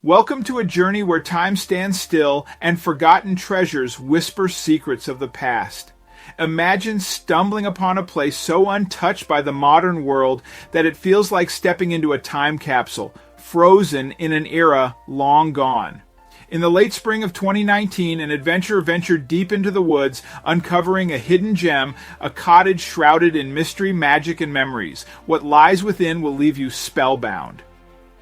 Welcome to a journey where time stands still and forgotten treasures whisper secrets of the past. Imagine stumbling upon a place so untouched by the modern world that it feels like stepping into a time capsule, frozen in an era long gone. In the late spring of 2019, an adventurer ventured deep into the woods, uncovering a hidden gem, a cottage shrouded in mystery, magic, and memories. What lies within will leave you spellbound.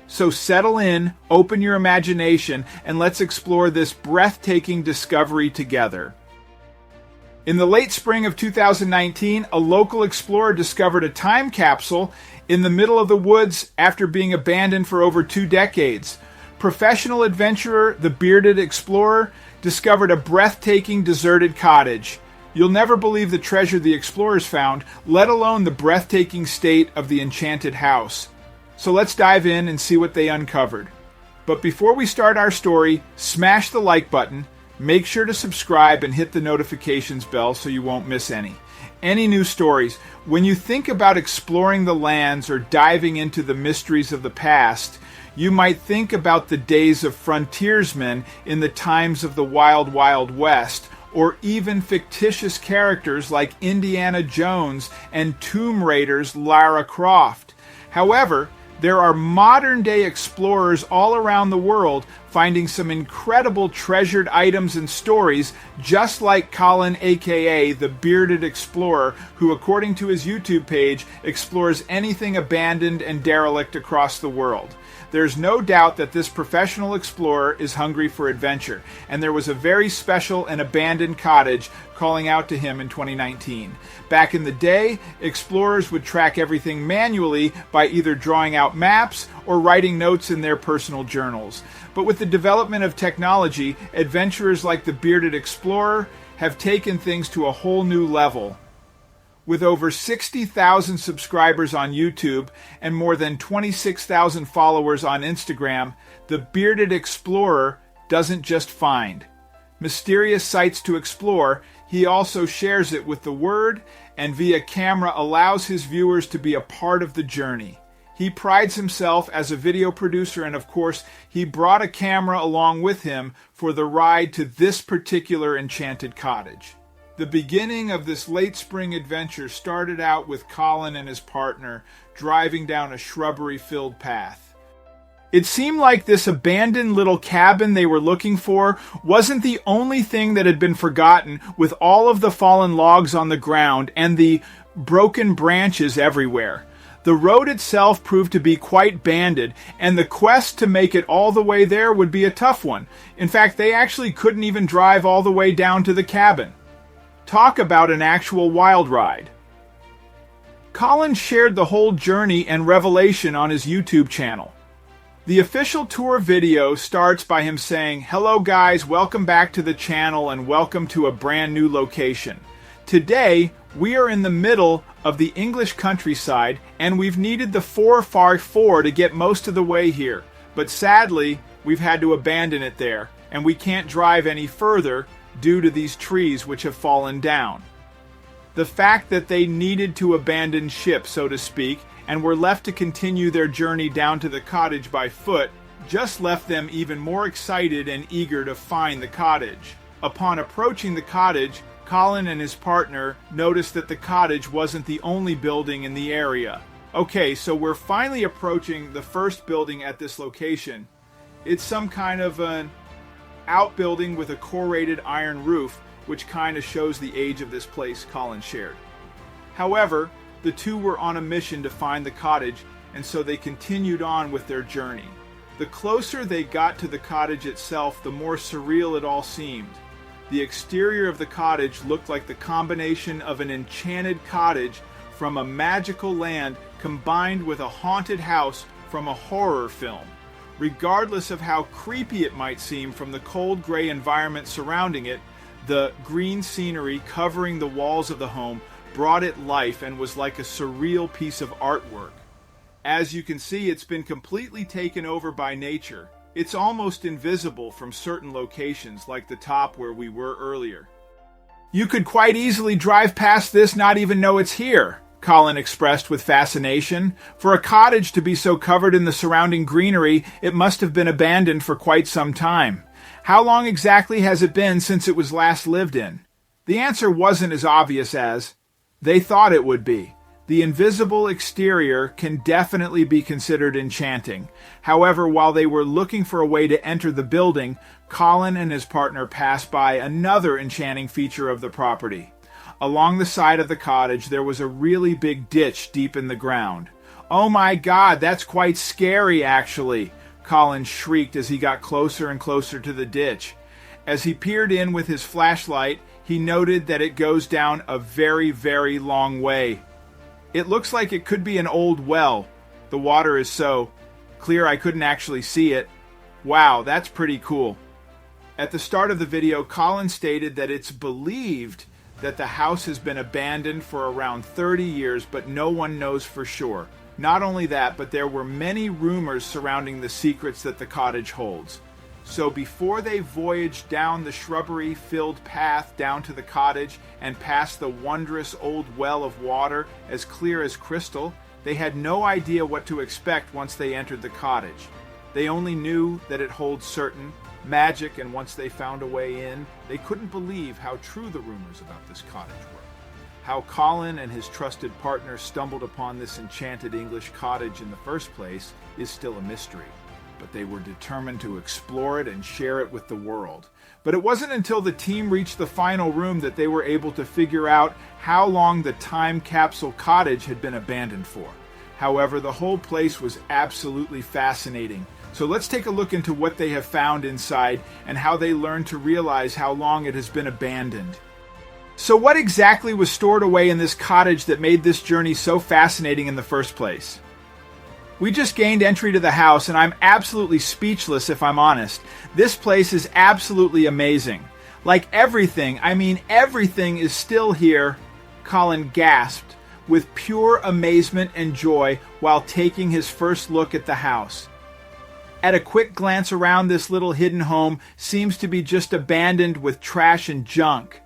So settle in, open your imagination, and let's explore this breathtaking discovery together. In the late spring of 2019, a local explorer discovered a time capsule in the middle of the woods after being abandoned for over 2 decades. Professional adventurer, the bearded explorer, discovered a breathtaking deserted cottage. You'll never believe the treasure the explorers found, let alone the breathtaking state of the enchanted house. So let's dive in and see what they uncovered. But before we start our story, smash the like button, make sure to subscribe and hit the notifications bell so you won't miss any new stories. When you think about exploring the lands or diving into the mysteries of the past, you might think about the days of frontiersmen in the times of the Wild Wild West, or even fictitious characters like Indiana Jones and Tomb Raider's Lara Croft. However, there are modern-day explorers all around the world finding some incredible treasured items and stories, just like Colin, aka the Bearded Explorer, who, according to his YouTube page, explores anything abandoned and derelict across the world. There's no doubt that this professional explorer is hungry for adventure, and there was a very special and abandoned cottage calling out to him in 2019. Back in the day, explorers would track everything manually by either drawing out maps or writing notes in their personal journals. But with the development of technology, adventurers like the Bearded Explorer have taken things to a whole new level. With over 60,000 subscribers on YouTube and more than 26,000 followers on Instagram, the Bearded Explorer doesn't just find mysterious sites to explore, he also shares it with the word and via camera allows his viewers to be a part of the journey. He prides himself as a video producer, and of course, he brought a camera along with him for the ride to this particular enchanted cottage. The beginning of this late spring adventure started out with Colin and his partner driving down a shrubbery-filled path. It seemed like this abandoned little cabin they were looking for wasn't the only thing that had been forgotten, with all of the fallen logs on the ground and the broken branches everywhere. The road itself proved to be quite banded, and the quest to make it all the way there would be a tough one. In fact, they actually couldn't even drive all the way down to the cabin. Talk about an actual wild ride. Colin shared the whole journey and revelation on his YouTube channel. The official tour video starts by him saying, "Hello guys, welcome back to the channel and welcome to a brand new location. Today, we are in the middle of the English countryside and we've needed the 4x4 to get most of the way here. But sadly, we've had to abandon it there and we can't drive any further due to these trees which have fallen down." The fact that they needed to abandon ship, so to speak, and were left to continue their journey down to the cottage by foot just left them even more excited and eager to find the cottage. Upon approaching the cottage, Colin and his partner noticed that the cottage wasn't the only building in the area. Okay, so we're finally approaching the first building at this location. It's some kind of an outbuilding with a corrugated iron roof, which kind of shows the age of this place, Colin shared. However, the two were on a mission to find the cottage, and so they continued on with their journey. The closer they got to the cottage itself, the more surreal it all seemed. The exterior of the cottage looked like the combination of an enchanted cottage from a magical land combined with a haunted house from a horror film. Regardless of how creepy it might seem from the cold gray environment surrounding it, the green scenery covering the walls of the home brought it life and was like a surreal piece of artwork. As you can see, it's been completely taken over by nature. It's almost invisible from certain locations, like the top where we were earlier. You could quite easily drive past this, not even know it's here. Colin expressed with fascination. For a cottage to be so covered in the surrounding greenery, it must have been abandoned for quite some time. How long exactly has it been since it was last lived in? The answer wasn't as obvious as they thought it would be. The invisible exterior can definitely be considered enchanting. However, while they were looking for a way to enter the building, Colin and his partner passed by another enchanting feature of the property. Along the side of the cottage, there was a really big ditch deep in the ground. "Oh my God, that's quite scary, actually," Colin shrieked as he got closer and closer to the ditch. As he peered in with his flashlight, he noted that it goes down a very, very long way. It looks like it could be an old well. The water is so clear I couldn't actually see it. Wow, that's pretty cool. At the start of the video, Colin stated that it's believed that the house has been abandoned for around 30 years, but no one knows for sure. Not only that, but there were many rumors surrounding the secrets that the cottage holds. So before they voyaged down the shrubbery-filled path down to the cottage and past the wondrous old well of water as clear as crystal, they had no idea what to expect once they entered the cottage. They only knew that it holds certain magic, and once they found a way in, they couldn't believe how true the rumors about this cottage were. How Colin and his trusted partner stumbled upon this enchanted English cottage in the first place is still a mystery, but they were determined to explore it and share it with the world. But it wasn't until the team reached the final room that they were able to figure out how long the time capsule cottage had been abandoned for. However, the whole place was absolutely fascinating. So let's take a look into what they have found inside and how they learned to realize how long it has been abandoned. So what exactly was stored away in this cottage that made this journey so fascinating in the first place? We just gained entry to the house, and I'm absolutely speechless if I'm honest. This place is absolutely amazing. Like everything, I mean everything is still here, Colin gasped with pure amazement and joy while taking his first look at the house. At a quick glance around, this little hidden home seems to be just abandoned with trash and junk.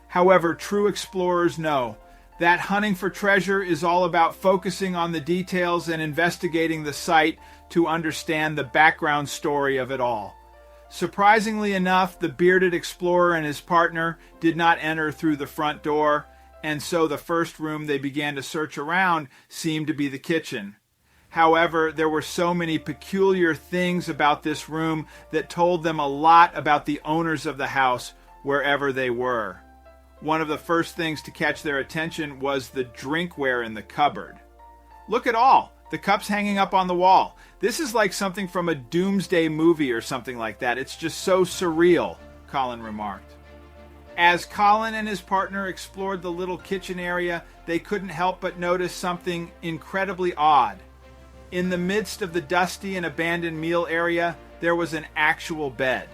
However, true explorers know that hunting for treasure is all about focusing on the details and investigating the site to understand the background story of it all. Surprisingly enough, the bearded explorer and his partner did not enter through the front door, and so the first room they began to search around seemed to be the kitchen. However, there were so many peculiar things about this room that told them a lot about the owners of the house wherever they were. One of the first things to catch their attention was the drinkware in the cupboard. Look at all the cups hanging up on the wall. This is like something from a doomsday movie or something like that. It's just so surreal, Colin remarked. As Colin and his partner explored the little kitchen area, they couldn't help but notice something incredibly odd. In the midst of the dusty and abandoned meal area, there was an actual bed.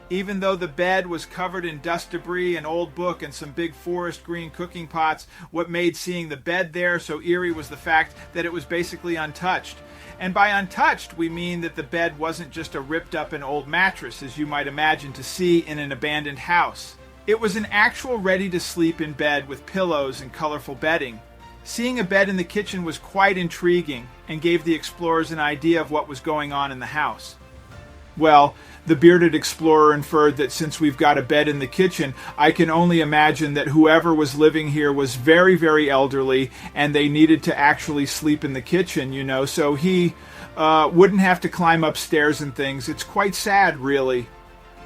Even though the bed was covered in dust debris, an old book, and some big forest green cooking pots, what made seeing the bed there so eerie was the fact that it was basically untouched. And by untouched, we mean that the bed wasn't just a ripped up and old mattress, as you might imagine to see in an abandoned house. It was an actual ready-to-sleep in bed with pillows and colorful bedding. Seeing a bed in the kitchen was quite intriguing and gave the explorers an idea of what was going on in the house. Well, the bearded explorer inferred that since we've got a bed in the kitchen, I can only imagine that whoever was living here was very, very elderly and they needed to actually sleep in the kitchen, so he wouldn't have to climb upstairs and things. It's quite sad, really.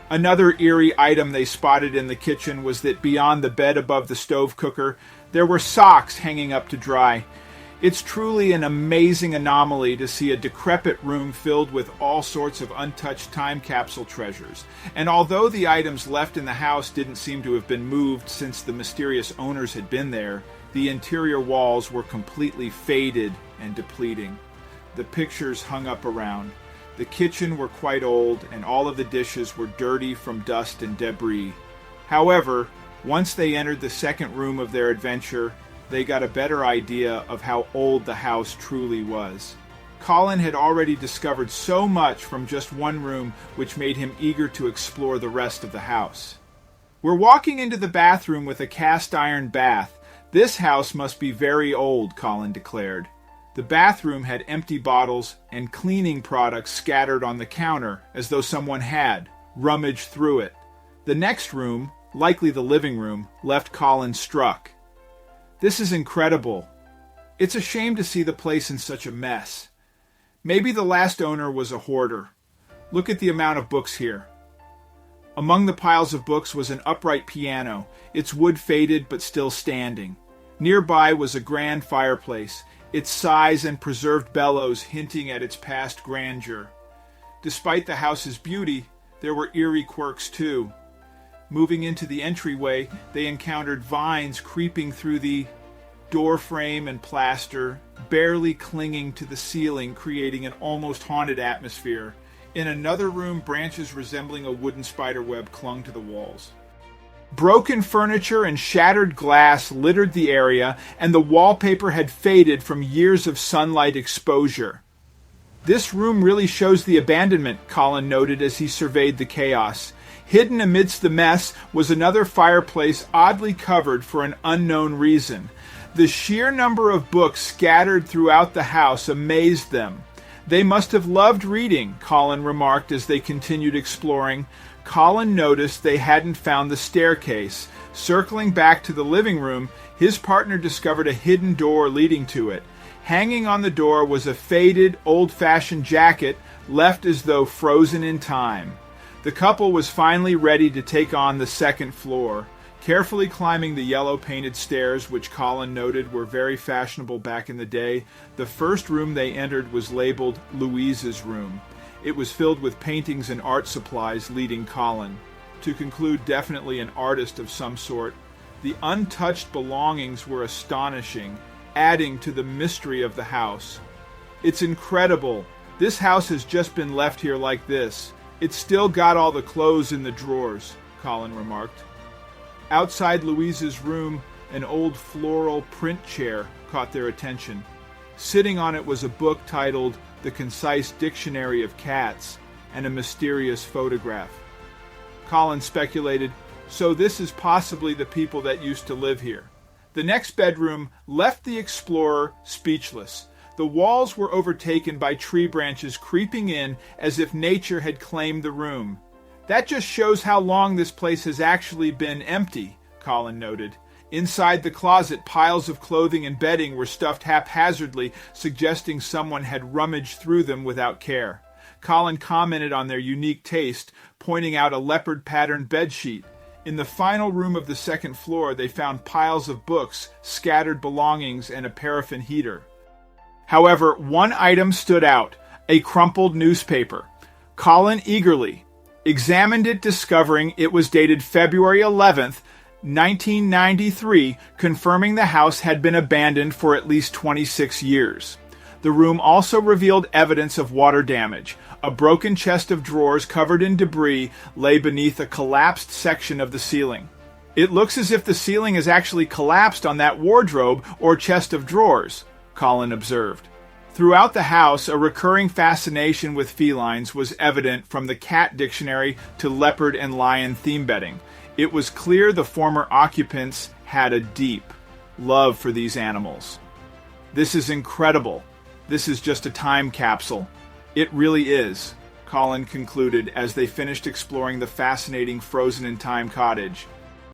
Another eerie item they spotted in the kitchen was that beyond the bed above the stove cooker, there were socks hanging up to dry. It's truly an amazing anomaly to see a decrepit room filled with all sorts of untouched time capsule treasures. And although the items left in the house didn't seem to have been moved since the mysterious owners had been there, the interior walls were completely faded and depleting. The pictures hung up around. The kitchen were quite old, and all of the dishes were dirty from dust and debris. However, once they entered the second room of their adventure, they got a better idea of how old the house truly was. Colin had already discovered so much from just one room, which made him eager to explore the rest of the house. We're walking into the bathroom with a cast iron bath. This house must be very old, Colin declared. The bathroom had empty bottles and cleaning products scattered on the counter, as though someone had rummaged through it. The next room, likely the living room, left Colin struck. This is incredible. It's a shame to see the place in such a mess. Maybe the last owner was a hoarder. Look at the amount of books here. Among the piles of books was an upright piano, its wood faded but still standing. Nearby was a grand fireplace, its size and preserved bellows hinting at its past grandeur. Despite the house's beauty, there were eerie quirks too. Moving into the entryway, they encountered vines creeping through the door frame and plaster, barely clinging to the ceiling, creating an almost haunted atmosphere. In another room, branches resembling a wooden spiderweb clung to the walls. Broken furniture and shattered glass littered the area, and the wallpaper had faded from years of sunlight exposure. This room really shows the abandonment, Colin noted as he surveyed the chaos. Hidden amidst the mess was another fireplace oddly covered for an unknown reason. The sheer number of books scattered throughout the house amazed them. They must have loved reading, Colin remarked as they continued exploring. Colin noticed they hadn't found the staircase. Circling back to the living room, his partner discovered a hidden door leading to it. Hanging on the door was a faded, old-fashioned jacket left as though frozen in time. The couple was finally ready to take on the second floor. Carefully climbing the yellow-painted stairs, which Colin noted were very fashionable back in the day, the first room they entered was labeled Louise's room. It was filled with paintings and art supplies, leading Colin. To conclude, definitely an artist of some sort. The untouched belongings were astonishing, adding to the mystery of the house. It's incredible. This house has just been left here like this. It's still got all the clothes in the drawers, Colin remarked. Outside Louise's room, an old floral print chair caught their attention. Sitting on it was a book titled The Concise Dictionary of Cats and a mysterious photograph. Colin speculated, so this is possibly the people that used to live here. The next bedroom left the explorer speechless. The walls were overtaken by tree branches creeping in as if nature had claimed the room. That just shows how long this place has actually been empty, Colin noted. Inside the closet, piles of clothing and bedding were stuffed haphazardly, suggesting someone had rummaged through them without care. Colin commented on their unique taste, pointing out a leopard-patterned bedsheet. In the final room of the second floor, they found piles of books, scattered belongings, and a paraffin heater. However, one item stood out, a crumpled newspaper. Colin eagerly examined it, discovering it was dated February 11th, 1993, confirming the house had been abandoned for at least 26 years. The room also revealed evidence of water damage. A broken chest of drawers covered in debris lay beneath a collapsed section of the ceiling. It looks as if the ceiling has actually collapsed on that wardrobe or chest of drawers, Colin observed. Throughout the house, a recurring fascination with felines was evident, from the cat dictionary to leopard and lion theme bedding. It was clear the former occupants had a deep love for these animals. This is incredible. This is just a time capsule. It really is, Colin concluded as they finished exploring the fascinating frozen-in-time cottage.